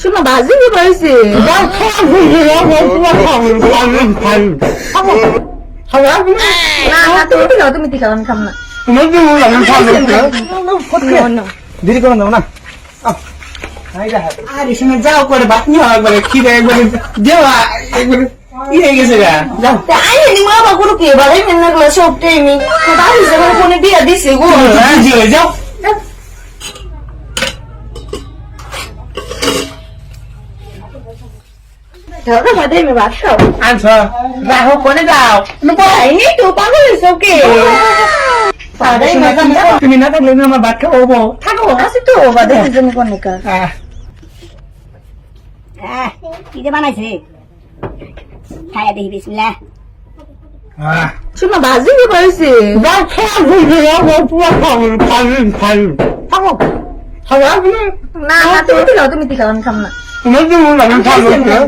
শোনো বাজি কি পাইছে না তুমি দিলাও তুমি দিলাও আমি খাম না দেরি করে দেবো না আর এখানে যাও করে বাদ নিও একবারে খিদে একবারে দেওয়া একবারে কি হয়ে গেছে গা যাও তাই মা বাবা কে বাড়াই মেনা গুলো সব টাইমে তাই যখন ফোনে দিয়া দিছে গো জি হয়ে যাও ধরো বাদে মে বাসো আচ্ছা রাখো কোনে যাও আইনি তো পাগল সবকে তুমি না থাকলে আমার ভাত খাবো থাকো আসি তো বাদে জন্য কোনে কা কি যে বানাইছে খাইয়া দেখি বিসমিল্লাহ শোনো বাজি কি পাইছে না তুমি দিলাও তুমি দিলাও আমি খাম না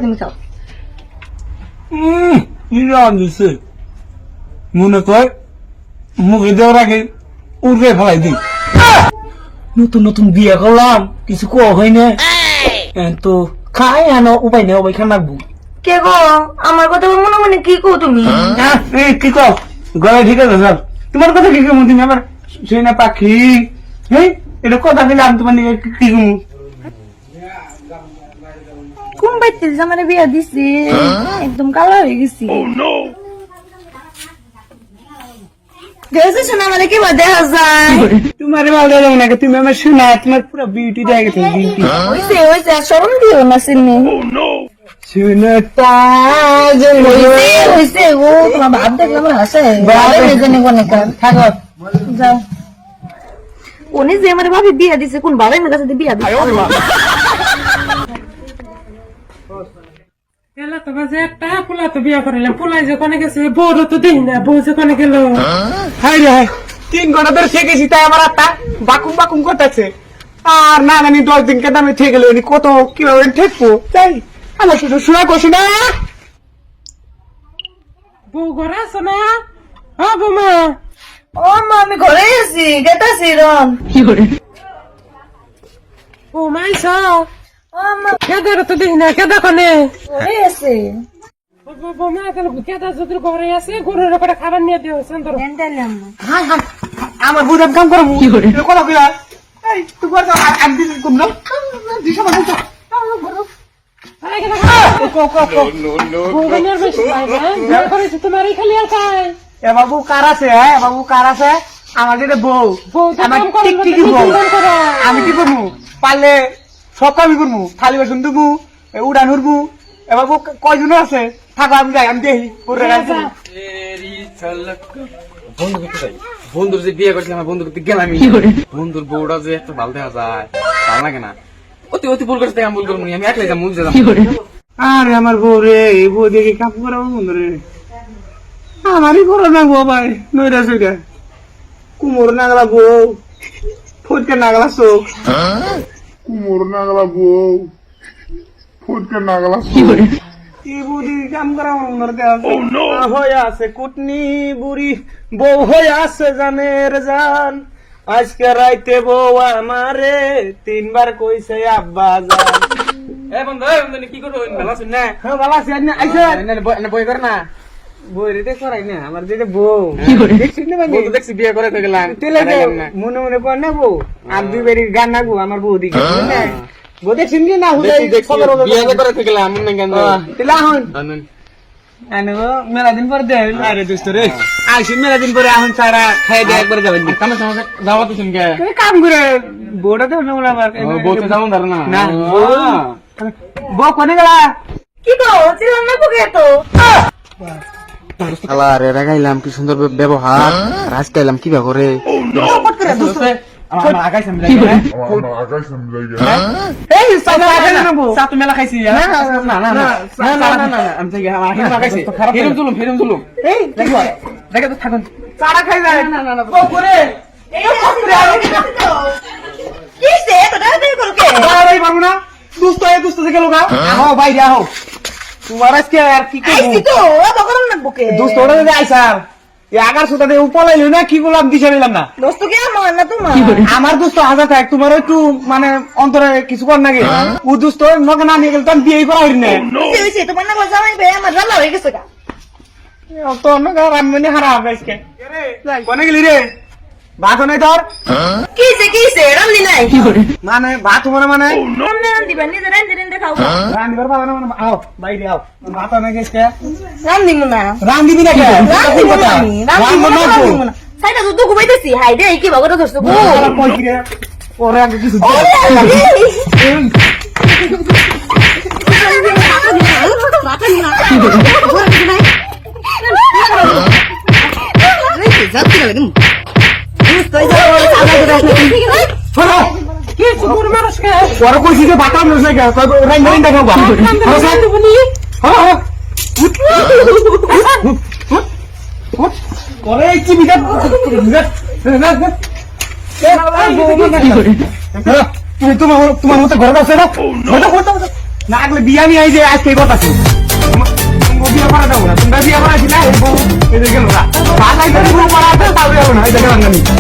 তুমি খাও মনে কর মুখে দেওয়ার আগে উড়ে ফেলাই দিই নতুন নতুন বিয়ে করলাম কিছু কোয়া হয় না তো খাই আনো উপায় নেই ওই খান রাখবো কে গো আমার কথা মনে মনে কি কো তুমি কি কো গলা ঠিক আছে স্যার তোমার কথা কি কম তুমি আবার শুই না পাখি হ্যাঁ এটা কথা বলে আমি তোমার নিয়ে কি কম কোন বাইতে জামানে বিয়া দিছি একদম কালো হয়ে গেছি দেখছো শোনা মানে কি দেখা যায় তোমার ভালো লাগে না তুমি আমার শোনা তোমার পুরো বিউটি দেখে গেছে বিউটি হইছে শরম দিও না সিনে শুনতা হইছে ও তোমার ভাব দেখলাম আমার হাসে ভালো জানি কোনে কার থাকো যাও কোনে যে আমার ভাবি বিয়া দিছে কোন বাবার কাছে বিয়া দিছে এলা তো বাজে একটা পোলা তো বিয়া করিলাম পোলাই যে কোনে গেছে বউরও তো দেখি না বউ যে কোনে গেল হাই রে 3 ঘন্টা ধরে থেকেছি তাই আমার আত্মা বাকুম বাকুম করতেছে আর না জানি 10 দিন কেন আমি থেকে গেলে কত কিভাবে ঠেকবো তাই আমার শুধু শোনা করছি না বউ ঘরে আছো না হ্যাঁ বৌমা ও মা আমি ঘরে আছি গেতাছি রন বৌমা আইস ও মা কেদার তো দেখি না কেদা কোনে ঘরে আছে বৌমা কেদা যদি ঘরে আছে গরুর করে খাবার নিয়ে দিও সুন্দর এন্ডালাম হাই হাই আমার বুঝাম কাম করবো কথা কইলা এই তুই করে দাও আমি দিন কোন না দিশা বানাই তোমারই খালি আর খায় এ বাবু কার আছে হ্যাঁ বাবু কার আছে আমার যেটা বউ আমার টিকটিকি বউ আমি কি করবো পারলে সব কামই করবো থালি বাসন দেবো উড়ান উড়বো এ বাবু কয়জন আছে থাকো আমি যাই আমি দেখি বন্ধুর যে বিয়ে করছিলাম আমার বন্ধুর গেলাম বন্ধুর বউটা যে একটা ভালো দেখা যায় ভালো লাগে না অতি অতি ভুল করতে আমি ভুল করবো আমি একলাই যাবো মুঝে যাবো আরে আমার বউ রে এই বউ দেখে কাম করাবো বন্ধু রে আমারই করো না বউ ভাই নইরা সইরা কুমোর নাগলা বউ ফটকে নাগলা চোখ কুমোর নাগলা বউ ফুটকে নাগলা এই বুড়ি কাম করা মনের দেওয়া হয়ে আছে কুটনি বুড়ি বউ হয়ে আছে জানের জান আজকে রাইতে বউ আমারে 3 বার কইছে আব্বা জান এ বন্ধু কি করবো ভালো আছেন না হ্যাঁ ভালো আছি আইসা বই করে না বই রেতে করাই না আমার যেটা বউ দেখছিস না মানে বন্ধু দেখছি বিয়ে করে গেলাম তেলে মনে মনে কর না বউ আর 2 বাড়ি গান নাগবো আমার বউ দিকে বউ দেখছিস না হুদাই বিয়ে করে গেলাম মনে কেন তেলা হন আনবো মেলা দিন পর দে আরে দোস্ত রে আইসিন মেলা দিন পরে এখন সারা খাই দে একবার যাবেন কামে সঙ্গে যাওয়া তো শুনকে কাম করে বউটা তো না আমার বলতে যাবো ধর না না বউ কোনে গেলা কি গো চিলাম না বুকে তো শালা রে রাগাইলাম কি সুন্দর ব্যবহার রাজ কাইলাম কি করে আমার আগাই সামনে আকাশ সমজাইগা এই সাদা আগে না বউ সাত মেলা খাইছি না না না না আমি থেকে আমার হিম আগাইছি হিরম তুলুম এই দেখো দেখো তো থাকুন সারা খাই যায় না না না বউ করে এই করে আমি কি সে তো দাদা বলকে ভাই বাবু না দুস্ত থেকে লোকা আহো বাইরে আহো তোমার আজকে আর কি করব আইছি তো বাবা করুন না বুকে দুস্ত ওরা যদি আইসার এই আগার সুতাতে উপলাইলো না কি বললাম দিশা নিলাম না দোস্ত কি আমার না তোমার আমার দুস্থ হাজার থাক তোমার একটু মানে অন্তরে কিছু কর নাকি ও দুস্থ নকে না নিয়ে গেলে তো আমি বিয়ে করা হইনি না কি হইছে তোমার না বলছ আমি বে আমার ভালো হয়ে গেছে গা তো অন্য কার আমি মনে হারা হবে আজকে কোনে গেলি রে ভাত নাই তোর কিছে রান্দি নাই মানে ভাত মনে মানে সামনে রান্দি বা নিজে রান্দি খাও রান্দিবার পাবে না মানে আও বাইরে আও ভাত নাই গেছে রান্দি মুনা রান্দিবি না কে রান্দি মুনা রান্দিবো না রান্দি মুনা সাইডা তো দুঃখ পাইতেছি হাই রে কি বাগরে ধরছো গো কই কি রে ওরে আগে কিছু কিছু করে মানুষকে ওরা কইছি যে ভাত আমি রসে গেছে রাইন রাইন দেখাবো ওরে কি বিজাত তুমি তোমার মতো ঘরে আছে না না আগলে বিয়া নিয়ে আই যে আজকে এই কথা আছে বিয়া করা যাবো না তোমরা বিয়া করা ছিল এই গেল না ভাত আইতে করা আছে তাও যাবো না এই দেখে